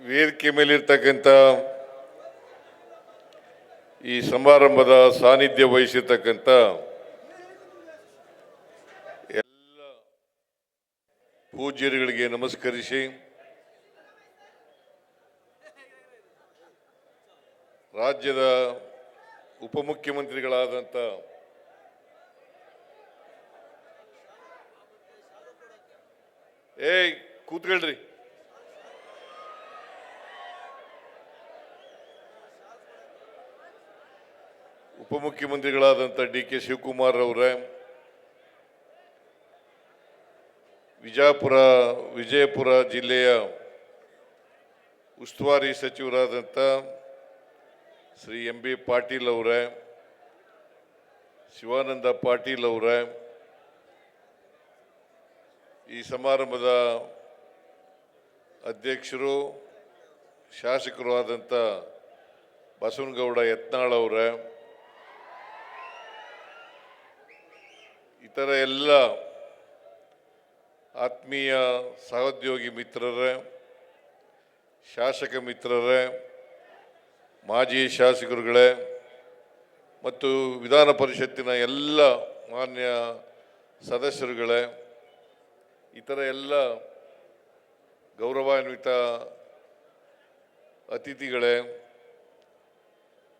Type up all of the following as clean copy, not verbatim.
ವೇದಿಕೆ ಮೇಲಿರ್ತಕ್ಕಂಥ ಈ ಸಮಾರಂಭದ ಸಾನ್ನಿಧ್ಯ ವಹಿಸಿರ್ತಕ್ಕಂಥ ಎಲ್ಲ ಪೂಜ್ಯರುಗಳಿಗೆ ನಮಸ್ಕರಿಸಿ ರಾಜ್ಯದ ಉಪಮುಖ್ಯಮಂತ್ರಿಗಳಾದಂಥ ಕೂತ್ಕೊಳ್ರಿ ಉಪಮುಖ್ಯಮಂತ್ರಿಗಳಾದಂಥ ಡಿ.ಕೆ. ಶಿವಕುಮಾರ್ ಅವರೇ, ವಿಜಯಪುರ ಜಿಲ್ಲೆಯ ಉಸ್ತುವಾರಿ ಸಚಿವರಾದಂಥ ಶ್ರೀ ಎಂ.ಬಿ. ಪಾಟೀಲ್ ಅವರೇ, ಶಿವಾನಂದ ಪಾಟೀಲ್ ಅವರೇ, ಈ ಸಮಾರಂಭದ ಅಧ್ಯಕ್ಷರು ಶಾಸಕರು ಆದಂಥ ಬಸವನಗೌಡ ಯತ್ನಾಳ್ ಅವರೇ, ಇತರ ಎಲ್ಲ ಆತ್ಮೀಯ ಸಹೋದ್ಯೋಗಿ ಮಿತ್ರರೇ, ಶಾಸಕ ಮಿತ್ರರೇ, ಮಾಜಿ ಶಾಸಕರುಗಳೇ ಮತ್ತು ವಿಧಾನ ಪರಿಷತ್ತಿನ ಎಲ್ಲ ಮಾನ್ಯ ಸದಸ್ಯರುಗಳೇ, ಇತರ ಎಲ್ಲ ಗೌರವಾನ್ವಿತ ಅತಿಥಿಗಳೇ,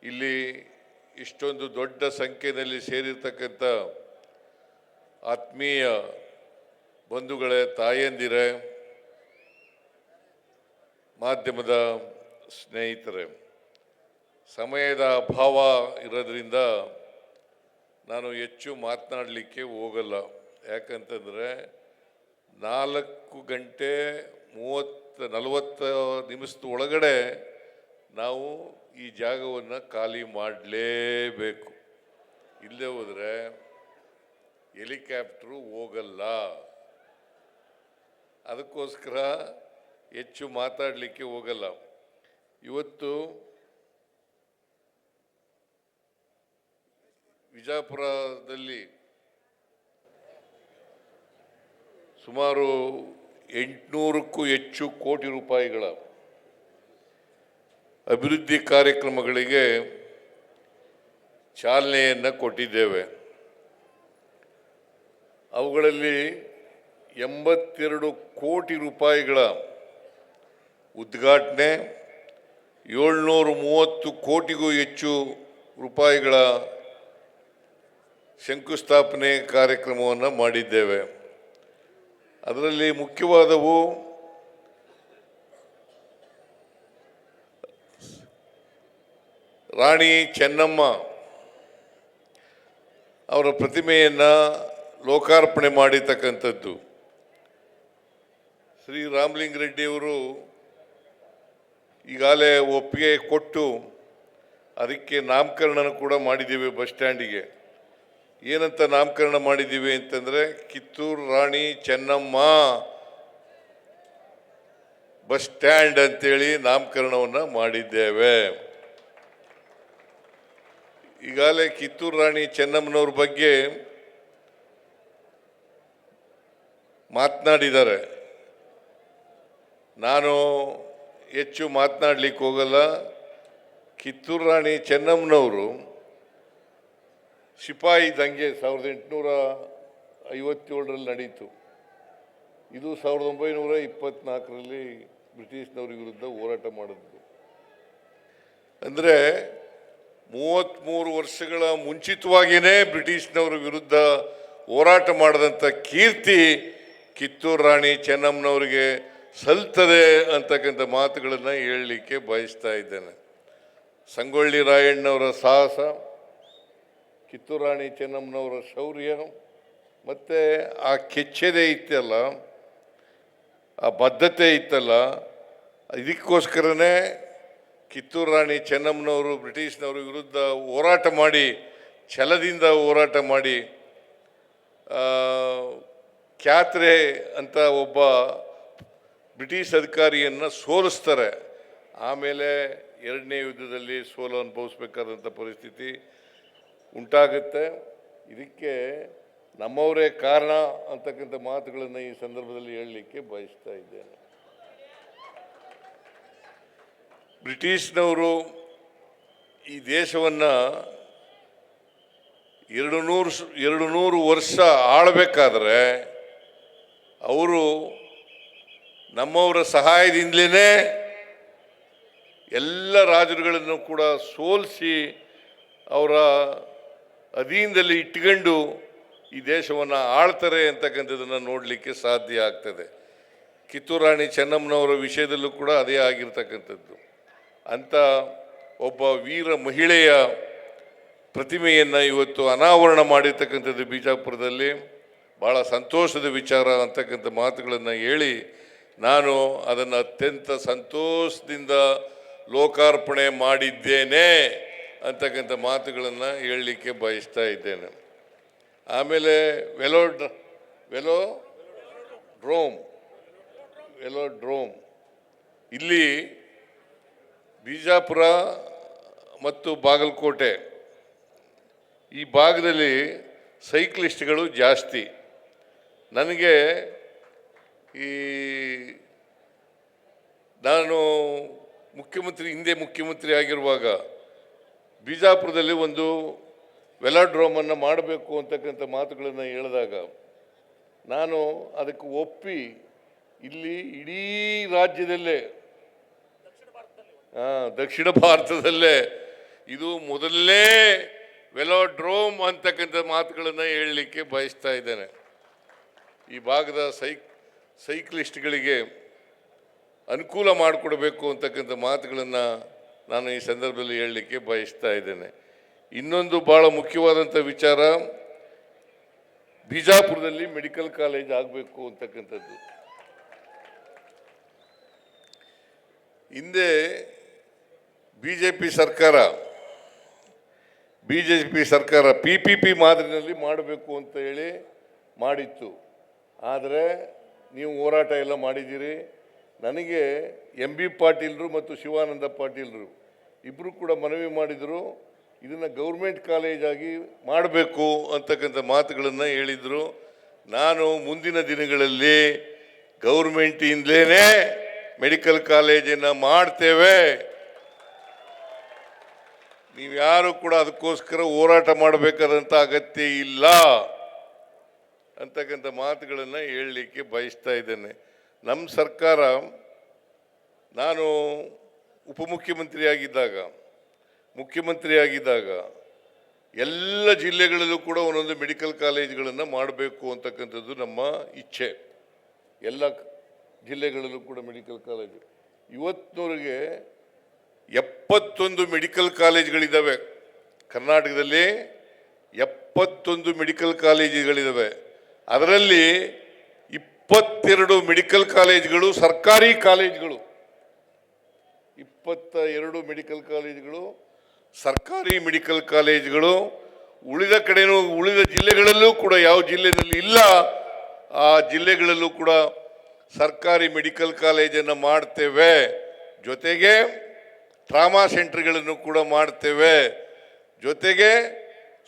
ಇಲ್ಲಿ ಇಷ್ಟೊಂದು ದೊಡ್ಡ ಸಂಖ್ಯೆಯಲ್ಲಿ ಸೇರಿರ್ತಕ್ಕಂಥ ಆತ್ಮೀಯ ಬಂಧುಗಳೇ, ತಾಯಂದಿರೇ, ಮಾಧ್ಯಮದ ಸ್ನೇಹಿತರೆ, ಸಮಯದ ಅಭಾವ ಇರೋದ್ರಿಂದ ನಾನು ಹೆಚ್ಚು ಮಾತನಾಡಲಿಕ್ಕೆ ಹೋಗಲ್ಲ. ಯಾಕಂತಂದರೆ 4:40 ನಿಮಿಷದ ಒಳಗಡೆ ನಾವು ಈ ಜಾಗವನ್ನು ಖಾಲಿ ಮಾಡಲೇಬೇಕು. ಇಲ್ಲದೆ ಹೋದರೆ ಹೆಲಿಕಾಪ್ಟ್ರು ಹೋಗಲ್ಲ. ಅದಕ್ಕೋಸ್ಕರ ಹೆಚ್ಚು ಮಾತಾಡಲಿಕ್ಕೆ ಹೋಗಲ್ಲ. ಇವತ್ತು ವಿಜಯಪುರದಲ್ಲಿ ಸುಮಾರು 800ಕ್ಕೂ ಹೆಚ್ಚು ಕೋಟಿ ರೂಪಾಯಿಗಳ ಅಭಿವೃದ್ಧಿ ಕಾರ್ಯಕ್ರಮಗಳಿಗೆ ಚಾಲನೆಯನ್ನು ಕೊಟ್ಟಿದ್ದೇವೆ. ಅವುಗಳಲ್ಲಿ 82 ಕೋಟಿ ರೂಪಾಯಿಗಳ ಉದ್ಘಾಟನೆ, 730 ಕೋಟಿಗೂ ಹೆಚ್ಚು ರೂಪಾಯಿಗಳ ಶಂಕುಸ್ಥಾಪನೆ ಕಾರ್ಯಕ್ರಮವನ್ನು ಮಾಡಿದ್ದೇವೆ. ಅದರಲ್ಲಿ ಮುಖ್ಯವಾದವು ರಾಣಿ ಚೆನ್ನಮ್ಮ ಅವರ ಪ್ರತಿಮೆಯನ್ನು ಲೋಕಾರ್ಪಣೆ ಮಾಡಿರ್ತಕ್ಕಂಥದ್ದು. ಶ್ರೀ ರಾಮಲಿಂಗಾರೆಡ್ಡಿಯವರು ಈಗಾಗಲೇ ಒಪ್ಪಿಗೆ ಕೊಟ್ಟು ಅದಕ್ಕೆ ನಾಮಕರಣ ಕೂಡ ಮಾಡಿದ್ದೀವಿ. ಬಸ್ ಸ್ಟ್ಯಾಂಡಿಗೆ ಏನಂತ ನಾಮಕರಣ ಮಾಡಿದ್ದೀವಿ ಅಂತಂದರೆ ಕಿತ್ತೂರು ರಾಣಿ ಚೆನ್ನಮ್ಮ ಬಸ್ ಸ್ಟ್ಯಾಂಡ್ ಅಂತೇಳಿ ನಾಮಕರಣವನ್ನು ಮಾಡಿದ್ದೇವೆ. ಈಗಾಗಲೇ ಕಿತ್ತೂರು ರಾಣಿ ಚೆನ್ನಮ್ಮನವ್ರ ಬಗ್ಗೆ ಮಾತನಾಡಿದ್ದಾರೆ. ನಾನು ಹೆಚ್ಚು ಮಾತನಾಡಲಿಕ್ಕೆ ಹೋಗಲ್ಲ. ಕಿತ್ತೂರು ರಾಣಿ ಚೆನ್ನಮ್ಮನವರು ಸಿಪಾಯಿ ದಂಗೆ 1857ರಲ್ಲಿ ನಡೀತು. ಇದು 1924ರಲ್ಲಿ ಬ್ರಿಟಿಷ್ನವ್ರ ವಿರುದ್ಧ ಹೋರಾಟ ಮಾಡಿದ್ರು. ಅಂದರೆ 33 ವರ್ಷಗಳ ಮುಂಚಿತವಾಗಿಯೇ ಬ್ರಿಟಿಷ್ನವರ ವಿರುದ್ಧ ಹೋರಾಟ ಮಾಡಿದಂಥ ಕೀರ್ತಿ ಕಿತ್ತೂರು ರಾಣಿ ಚೆನ್ನಮ್ಮನವರಿಗೆ ಸಲ್ತದೆ ಅಂತಕ್ಕಂಥ ಮಾತುಗಳನ್ನು ಹೇಳಲಿಕ್ಕೆ ಬಯಸ್ತಾ ಇದ್ದೇನೆ. ಸಂಗೊಳ್ಳಿ ರಾಯಣ್ಣವರ ಸಾಹಸ, ಕಿತ್ತೂರು ರಾಣಿ ಚೆನ್ನಮ್ಮನವರ ಶೌರ್ಯ ಮತ್ತು ಆ ಕೆಚ್ಚೆದೆ ಇತ್ತಲ್ಲ, ಆ ಬದ್ಧತೆ ಇತ್ತಲ್ಲ, ಇದಕ್ಕೋಸ್ಕರನೇ ಕಿತ್ತೂರು ರಾಣಿ ಚೆನ್ನಮ್ಮನವರು ಬ್ರಿಟಿಷ್ನವರ ವಿರುದ್ಧ ಹೋರಾಟ ಮಾಡಿ, ಛಲದಿಂದ ಹೋರಾಟ ಮಾಡಿ, ಕ್ಯಾತ್ರೆ ಅಂತ ಒಬ್ಬ ಬ್ರಿಟಿಷ್ ಅಧಿಕಾರಿಯನ್ನು ಸೋಲಿಸ್ತಾರೆ. ಆಮೇಲೆ ಎರಡನೇ ಯುದ್ಧದಲ್ಲಿ ಸೋಲು ಅನುಭವಿಸ್ಬೇಕಾದಂಥ ಪರಿಸ್ಥಿತಿ ಉಂಟಾಗುತ್ತೆ. ಇದಕ್ಕೆ ನಮ್ಮವರೇ ಕಾರಣ ಅಂತಕ್ಕಂಥ ಮಾತುಗಳನ್ನು ಈ ಸಂದರ್ಭದಲ್ಲಿ ಹೇಳಲಿಕ್ಕೆ ಬಯಸ್ತಾ ಇದ್ದೇನೆ. ಬ್ರಿಟಿಷ್ನವರು ಈ ದೇಶವನ್ನು 200 ವರ್ಷ ಆಳಬೇಕಾದ್ರೆ ಅವರು ನಮ್ಮವರ ಸಹಾಯದಿಂದಲೇ ಎಲ್ಲ ರಾಜರುಗಳನ್ನು ಕೂಡ ಸೋಲಿಸಿ ಅವರ ಅಧೀನದಲ್ಲಿ ಇಟ್ಕೊಂಡು ಈ ದೇಶವನ್ನು ಆಳ್ತಾರೆ ಅಂತಕ್ಕಂಥದ್ದನ್ನು ನೋಡಲಿಕ್ಕೆ ಸಾಧ್ಯ ಆಗ್ತದೆ. ಕಿತ್ತೂರು ರಾಣಿ ಚೆನ್ನಮ್ಮನವರ ವಿಷಯದಲ್ಲೂ ಕೂಡ ಅದೇ ಆಗಿರ್ತಕ್ಕಂಥದ್ದು. ಅಂಥ ಒಬ್ಬ ವೀರ ಮಹಿಳೆಯ ಪ್ರತಿಮೆಯನ್ನು ಇವತ್ತು ಅನಾವರಣ ಮಾಡಿರ್ತಕ್ಕಂಥದ್ದು ಬಿಜಾಪುರದಲ್ಲಿ ಭಾಳ ಸಂತೋಷದ ವಿಚಾರ ಅಂತಕ್ಕಂಥ ಮಾತುಗಳನ್ನು ಹೇಳಿ ನಾನು ಅದನ್ನು ಅತ್ಯಂತ ಸಂತೋಷದಿಂದ ಲೋಕಾರ್ಪಣೆ ಮಾಡಿದ್ದೇನೆ ಅಂತಕ್ಕಂಥ ಮಾತುಗಳನ್ನು ಹೇಳಲಿಕ್ಕೆ ಬಯಸ್ತಾ ಇದ್ದೇನೆ. ಆಮೇಲೆ ವೆಲೋಡ್ರೋಮ್ ಇಲ್ಲಿ ಬಿಜಾಪುರ ಮತ್ತು ಬಾಗಲಕೋಟೆ ಈ ಭಾಗದಲ್ಲಿ ಸೈಕ್ಲಿಸ್ಟ್ಗಳು ಜಾಸ್ತಿ. ನನಗೆ ನಾನು ಹಿಂದೆ ಮುಖ್ಯಮಂತ್ರಿ ಆಗಿರುವಾಗ ಬಿಜಾಪುರದಲ್ಲಿ ಒಂದು ವೆಲಾಡ್ರೋಮನ್ನು ಮಾಡಬೇಕು ಅಂತಕ್ಕಂಥ ಮಾತುಗಳನ್ನು ಹೇಳಿದಾಗ ನಾನು ಅದಕ್ಕೆ ಒಪ್ಪಿ ಇಲ್ಲಿ ಇಡೀ ರಾಜ್ಯದಲ್ಲೇ ದಕ್ಷಿಣ ಭಾರತದಲ್ಲೇ ಇದು ಮೊದಲನೇ ವೆಲಾಡ್ರೋಮ್ ಅಂತಕ್ಕಂಥ ಮಾತುಗಳನ್ನು ಹೇಳಲಿಕ್ಕೆ ಬಯಸ್ತಾ ಇದ್ದೇನೆ. ಈ ಭಾಗದ ಸೈಕ್ಲಿಸ್ಟ್ಗಳಿಗೆ ಅನುಕೂಲ ಮಾಡಿಕೊಡಬೇಕು ಅಂತಕ್ಕಂಥ ಮಾತುಗಳನ್ನು ನಾನು ಈ ಸಂದರ್ಭದಲ್ಲಿ ಹೇಳಲಿಕ್ಕೆ ಬಯಸ್ತಾ ಇದ್ದೇನೆ. ಇನ್ನೊಂದು ಭಾಳ ಮುಖ್ಯವಾದಂಥ ವಿಚಾರ, ಬಿಜಾಪುರದಲ್ಲಿ ಮೆಡಿಕಲ್ ಕಾಲೇಜ್ ಆಗಬೇಕು ಅಂತಕ್ಕಂಥದ್ದು. ಹಿಂದೆ ಬಿಜೆಪಿ ಸರ್ಕಾರ PPP ಮಾದರಿನಲ್ಲಿ ಮಾಡಬೇಕು ಅಂತ ಹೇಳಿ ಮಾಡಿತ್ತು. ಆದರೆ ನೀವು ಹೋರಾಟ ಎಲ್ಲ ಮಾಡಿದ್ದೀರಿ. ನನಗೆ MB ಪಾಟೀಲ್ರು ಮತ್ತು ಶಿವಾನಂದ ಪಾಟೀಲ್ರು ಇಬ್ಬರು ಕೂಡ ಮನವಿ ಮಾಡಿದರು, ಇದನ್ನು ಗೌರ್ಮೆಂಟ್ ಕಾಲೇಜಾಗಿ ಮಾಡಬೇಕು ಅಂತಕ್ಕಂಥ ಮಾತುಗಳನ್ನು ಹೇಳಿದರು. ನಾನು ಮುಂದಿನ ದಿನಗಳಲ್ಲಿ ಗೌರ್ಮೆಂಟಿಂದಲೇ ಮೆಡಿಕಲ್ ಕಾಲೇಜನ್ನು ಮಾಡ್ತೇವೆ, ನೀವು ಯಾರು ಕೂಡ ಅದಕ್ಕೋಸ್ಕರ ಹೋರಾಟ ಮಾಡಬೇಕಾದಂಥ ಅಗತ್ಯ ಇಲ್ಲ ಅಂತಕ್ಕಂಥ ಮಾತುಗಳನ್ನು ಹೇಳಲಿಕ್ಕೆ ಬಯಸ್ತಾ ಇದ್ದೇನೆ. ನಮ್ಮ ಸರ್ಕಾರ, ನಾನು ಮುಖ್ಯಮಂತ್ರಿಯಾಗಿದ್ದಾಗ ಎಲ್ಲ ಜಿಲ್ಲೆಗಳಲ್ಲೂ ಕೂಡ ಒಂದೊಂದು ಮೆಡಿಕಲ್ ಕಾಲೇಜುಗಳನ್ನು ಮಾಡಬೇಕು ಅಂತಕ್ಕಂಥದ್ದು ನಮ್ಮ ಇಚ್ಛೆ. ಎಲ್ಲ ಜಿಲ್ಲೆಗಳಲ್ಲೂ ಕೂಡ ಮೆಡಿಕಲ್ ಕಾಲೇಜು. ಇವತ್ತಿನವರೆಗೆ 71 ಮೆಡಿಕಲ್ ಕಾಲೇಜುಗಳಿದ್ದಾವೆ. ಕರ್ನಾಟಕದಲ್ಲಿ 71 ಮೆಡಿಕಲ್ ಕಾಲೇಜುಗಳಿದ್ದಾವೆ. ಅದರಲ್ಲಿ 22 ಮೆಡಿಕಲ್ ಕಾಲೇಜುಗಳು ಸರ್ಕಾರಿ ಕಾಲೇಜುಗಳು. 22 ಮೆಡಿಕಲ್ ಕಾಲೇಜುಗಳು ಸರ್ಕಾರಿ ಮೆಡಿಕಲ್ ಕಾಲೇಜುಗಳು. ಉಳಿದ ಜಿಲ್ಲೆಗಳಲ್ಲೂ ಕೂಡ ಯಾವ ಜಿಲ್ಲೆಯಲ್ಲಿ ಇಲ್ಲ ಆ ಜಿಲ್ಲೆಗಳಲ್ಲೂ ಕೂಡ ಸರ್ಕಾರಿ ಮೆಡಿಕಲ್ ಕಾಲೇಜನ್ನು ಮಾಡ್ತೇವೆ. ಜೊತೆಗೆ ಟ್ರಾಮಾ ಸೆಂಟರ್ಗಳನ್ನು ಕೂಡ ಮಾಡ್ತೇವೆ. ಜೊತೆಗೆ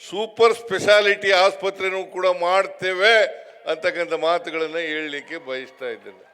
ಸೂಪರ್ ಸ್ಪೆಷಾಲಿಟಿ ಆಸ್ಪತ್ರೆನೂ ಕೂಡ ಮಾಡ್ತೇವೆ ಅಂತಕ್ಕಂಥ ಮಾತುಗಳನ್ನು ಹೇಳಲಿಕ್ಕೆ ಬಯಸ್ತಾ ಇದ್ದೇನೆ.